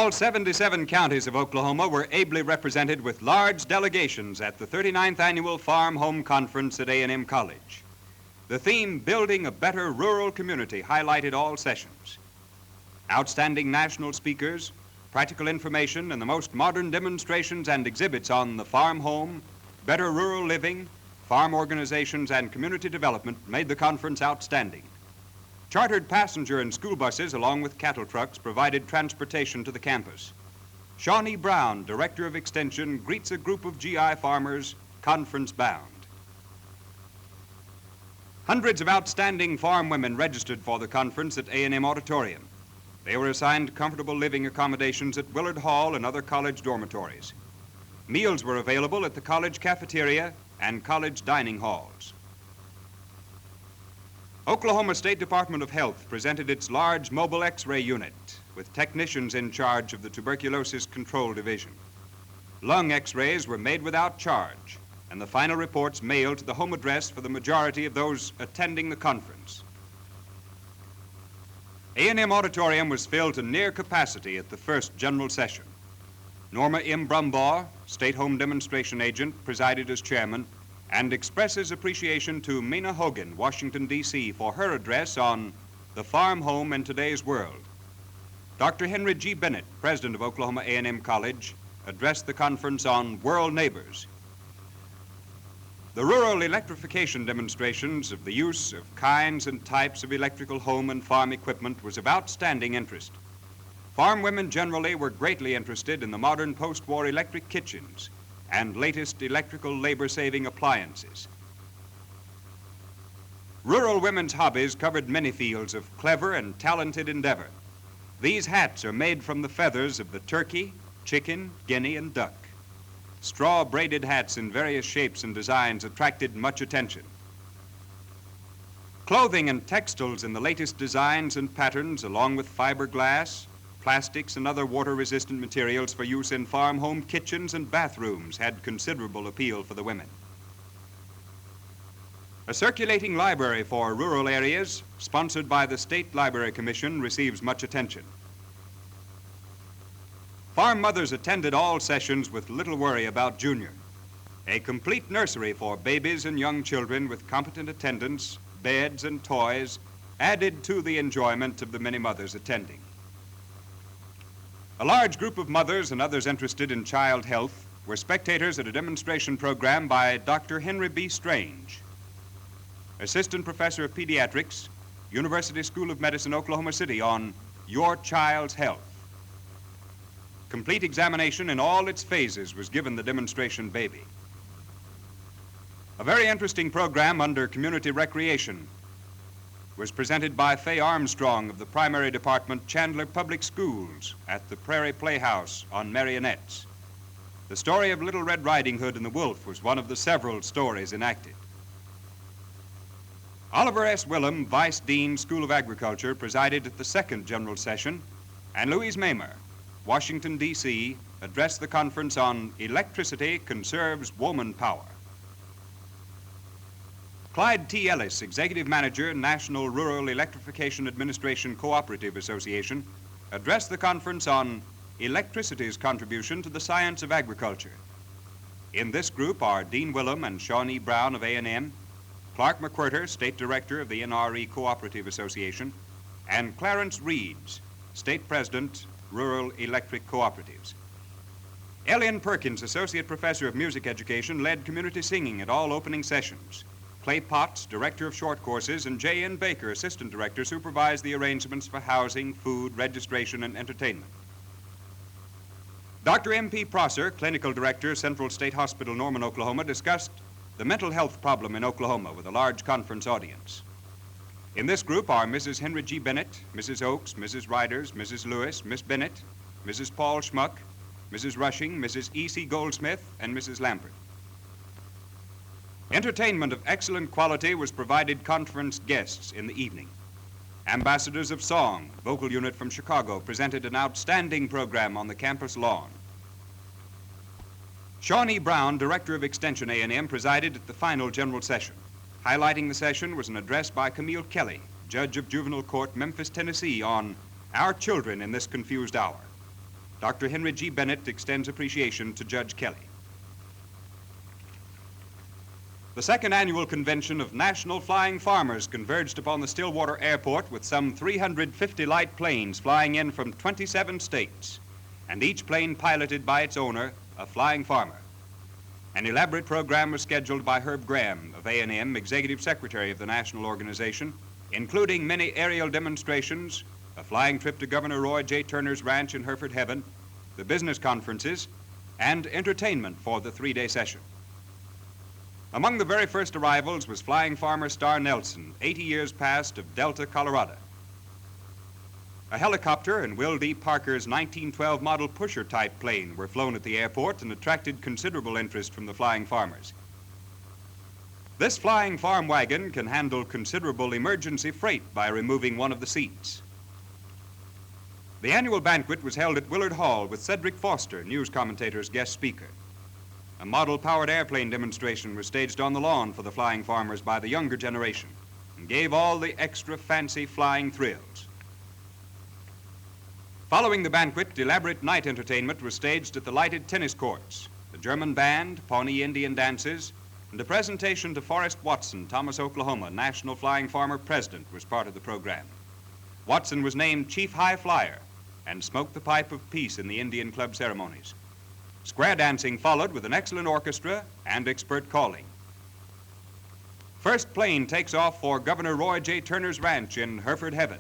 All 77 counties of Oklahoma were ably represented with large delegations at the 39th Annual Farm Home Conference at A&M College. The theme, Building a Better Rural Community, highlighted all sessions. Outstanding national speakers, practical information, and the most modern demonstrations and exhibits on the farm home, better rural living, farm organizations, and community development made the conference outstanding. Chartered passenger and school buses, along with cattle trucks, provided transportation to the campus. Shawnee Brown, Director of Extension, greets a group of GI farmers conference-bound. Hundreds of outstanding farm women registered for the conference at A&M Auditorium. They were assigned comfortable living accommodations at Willard Hall and other college dormitories. Meals were available at the college cafeteria and college dining halls. Oklahoma State Department of Health presented its large mobile X-ray unit with technicians in charge of the Tuberculosis Control Division. Lung X-rays were made without charge, and the final reports mailed to the home address for the majority of those attending the conference. A&M Auditorium was filled to near capacity at the first general session. Norma M. Brumbaugh, State Home Demonstration Agent, presided as chairman and expresses appreciation to Mina Hogan, Washington, D.C., for her address on the farm home in today's world. Dr. Henry G. Bennett, president of Oklahoma A&M College, addressed the conference on world neighbors. The rural electrification demonstrations of the use of kinds and types of electrical home and farm equipment was of outstanding interest. Farm women generally were greatly interested in the modern post-war electric kitchens and latest electrical labor-saving appliances. Rural women's hobbies covered many fields of clever and talented endeavor. These hats are made from the feathers of the turkey, chicken, guinea, and duck. Straw braided hats in various shapes and designs attracted much attention. Clothing and textiles in the latest designs and patterns, along with fiberglass, plastics, and other water-resistant materials for use in farm home kitchens and bathrooms, had considerable appeal for the women. A circulating library for rural areas, sponsored by the State Library Commission, receives much attention. Farm mothers attended all sessions with little worry about Junior, a complete nursery for babies and young children with competent attendants, beds, and toys added to the enjoyment of the many mothers attending. A large group of mothers and others interested in child health were spectators at a demonstration program by Dr. Henry B. Strange, Assistant Professor of Pediatrics, University School of Medicine, Oklahoma City, on Your Child's Health. Complete examination in all its phases was given the demonstration baby. A very interesting program under community recreation was presented by Faye Armstrong of the Primary Department, Chandler Public Schools, at the Prairie Playhouse on Marionettes. The story of Little Red Riding Hood and the Wolf was one of the several stories enacted. Oliver S. Willem, Vice Dean, School of Agriculture, presided at the second general session, and Louise Mamer, Washington, D.C., addressed the conference on Electricity Conserves Woman Power. Clyde T. Ellis, Executive Manager, National Rural Electrification Administration Cooperative Association, addressed the conference on electricity's contribution to the science of agriculture. In this group are Dean Willem and Shawnee Brown of A&M, Clark McWhirter, State Director of the NRE Cooperative Association, and Clarence Reeds, State President, Rural Electric Cooperatives. Elian Perkins, Associate Professor of Music Education, led community singing at all opening sessions. Clay Potts, Director of Short Courses, and J.N. Baker, Assistant Director, supervised the arrangements for housing, food, registration, and entertainment. Dr. M.P. Prosser, Clinical Director, Central State Hospital, Norman, Oklahoma, discussed the mental health problem in Oklahoma with a large conference audience. In this group are Mrs. Henry G. Bennett, Mrs. Oakes, Mrs. Riders, Mrs. Lewis, Miss Bennett, Mrs. Paul Schmuck, Mrs. Rushing, Mrs. E.C. Goldsmith, and Mrs. Lampert. Entertainment of excellent quality was provided conference guests in the evening. Ambassadors of Song, vocal unit from Chicago, presented an outstanding program on the campus lawn. Shawnee Brown, Director of Extension A&M, presided at the final general session. Highlighting the session was an address by Camille Kelly, Judge of Juvenile Court, Memphis, Tennessee, on Our Children in This Confused Hour. Dr. Henry G. Bennett extends appreciation to Judge Kelly. The second annual convention of National Flying Farmers converged upon the Stillwater Airport with some 350 light planes flying in from 27 states, and each plane piloted by its owner, a flying farmer. An elaborate program was scheduled by Herb Graham of A&M, Executive Secretary of the national organization, including many aerial demonstrations, a flying trip to Governor Roy J. Turner's ranch in Hereford Heaven, the business conferences, and entertainment for the three-day session. Among the very first arrivals was flying farmer Star Nelson, 80 years past, of Delta, Colorado. A helicopter and Will D. Parker's 1912 model pusher-type plane were flown at the airport and attracted considerable interest from the flying farmers. This flying farm wagon can handle considerable emergency freight by removing one of the seats. The annual banquet was held at Willard Hall with Cedric Foster, news commentator's guest speaker. A model-powered airplane demonstration was staged on the lawn for the flying farmers by the younger generation and gave all the extra fancy flying thrills. Following the banquet, elaborate night entertainment was staged at the lighted tennis courts. The German band, Pawnee Indian dances, and a presentation to Forrest Watson, Thomas, Oklahoma, National Flying Farmer President, was part of the program. Watson was named Chief High Flyer and smoked the pipe of peace in the Indian Club ceremonies. Square dancing followed with an excellent orchestra and expert calling. First plane takes off for Governor Roy J. Turner's ranch in Hereford Heaven.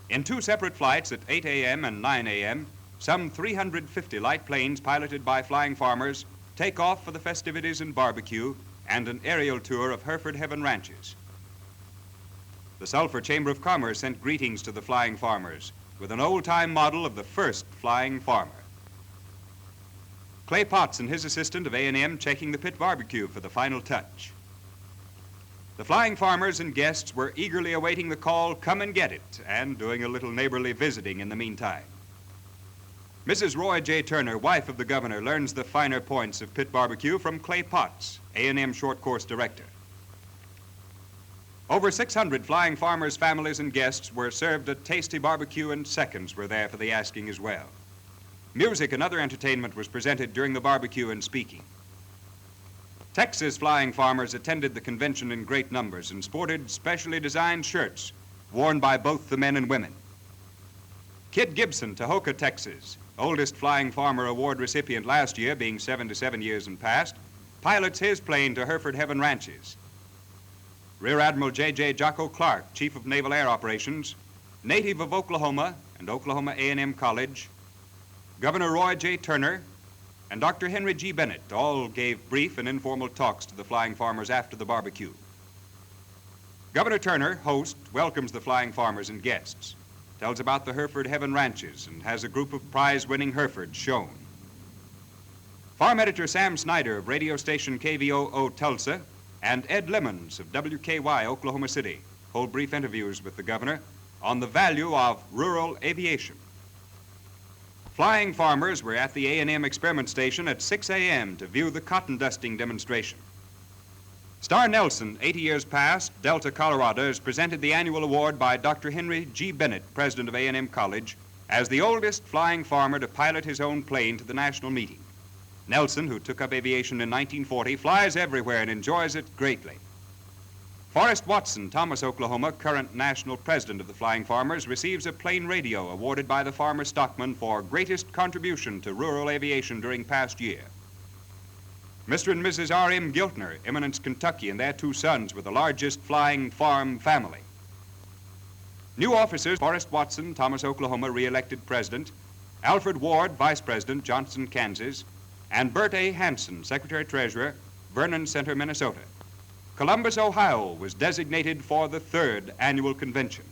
In two separate flights at 8 a.m. and 9 a.m., some 350 light planes piloted by flying farmers take off for the festivities and barbecue and an aerial tour of Hereford Heaven ranches. The Sulphur Chamber of Commerce sent greetings to the flying farmers with an old-time model of the first flying farmer. Clay Potts and his assistant of A&M checking the pit barbecue for the final touch. The flying farmers and guests were eagerly awaiting the call, "Come and get it," and doing a little neighborly visiting in the meantime. Mrs. Roy J. Turner, wife of the governor, learns the finer points of pit barbecue from Clay Potts, A&M short course director. Over 600 flying farmers, families, and guests were served a tasty barbecue, and seconds were there for the asking as well. Music and other entertainment was presented during the barbecue and speaking. Texas flying farmers attended the convention in great numbers and sported specially designed shirts worn by both the men and women. Kid Gibson, Tahoka, Texas, oldest flying farmer award recipient last year, being 77 years and past, pilots his plane to Hereford Heaven ranches. Rear Admiral J.J. Jocko Clark, Chief of Naval Air Operations, native of Oklahoma and Oklahoma A&M College, Governor Roy J. Turner, and Dr. Henry G. Bennett all gave brief and informal talks to the flying farmers after the barbecue. Governor Turner, host, welcomes the flying farmers and guests, tells about the Hereford Heaven ranches, and has a group of prize-winning Herefords shown. Farm editor Sam Snyder of radio station KVOO Tulsa and Ed Lemons of WKY Oklahoma City hold brief interviews with the governor on the value of rural aviation. Flying farmers were at the A&M experiment station at 6 a.m. to view the cotton dusting demonstration. Star Nelson, 80 years past, Delta, Colorado, is presented the annual award by Dr. Henry G. Bennett, president of A&M College, as the oldest flying farmer to pilot his own plane to the national meeting. Nelson, who took up aviation in 1940, flies everywhere and enjoys it greatly. Forrest Watson, Thomas, Oklahoma, current national president of the Flying Farmers, receives a plane radio awarded by the farmer stockman for greatest contribution to rural aviation during past year. Mr. and Mrs. R.M. Giltner, Eminence, Kentucky, and their two sons were the largest flying farm family. New officers: Forrest Watson, Thomas, Oklahoma, re-elected president; Alfred Ward, vice president, Johnson, Kansas; and Bert A. Hansen, secretary-treasurer, Vernon Center, Minnesota. Columbus, Ohio, was designated for the third annual convention.